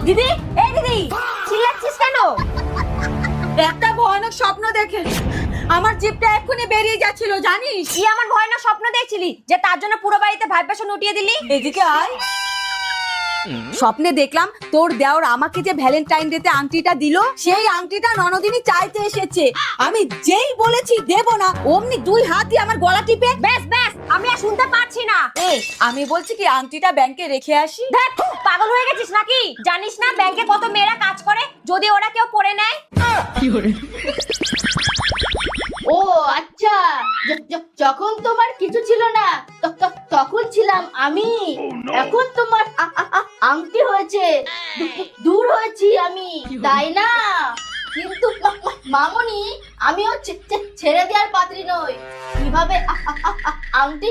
দিদি, এই দিদি, চিল্লাচ্ছিস কেন? একটা ভয়ানক স্বপ্ন দেখে আমার জিভটা এক্ষুনি বেরিয়ে যাচ্ছিল, জানিস? কি আমার ভয়ানক স্বপ্ন দেখছিলি যে তার জন্য পুরো বাড়িতে ভাইব্রেশন উঠিয়ে দিলি? এদিকে আয়। স্বপ্নে দেখলাম তোর দেওর আমাকে যে ভ্যালেন্টাইন ডেতে আংটিটা দিল, সেই আংটিটা ননদিনী চাইতে এসেছে। আমি যেই বলেছি দেব না, অমনি দুই হাত দিয়ে আমার গলা টিপে। ব্যাস ব্যাস, আমি আর শুনতে পারছি না। আমি বলছি কি আংটিটা ব্যাংকে রেখে আসি। দেখ, পাগল হয়ে গেছিস নাকি? জানিস না ব্যাংকে কত মেয়েরা কাজ করে, যদি ওরা কেউ পড়ে নেয়? ও আচ্ছা, যখন তোমার কিছু ছিল না তখন ছিলাম আমি। এখন তোমার আংটি হয়েছে, দূর হয়েছি আমি, তাই না? কিন্তু মামনি, আমিও ছেড়ে দেওয়ার পাত্রী নই। কিভাবে আংটি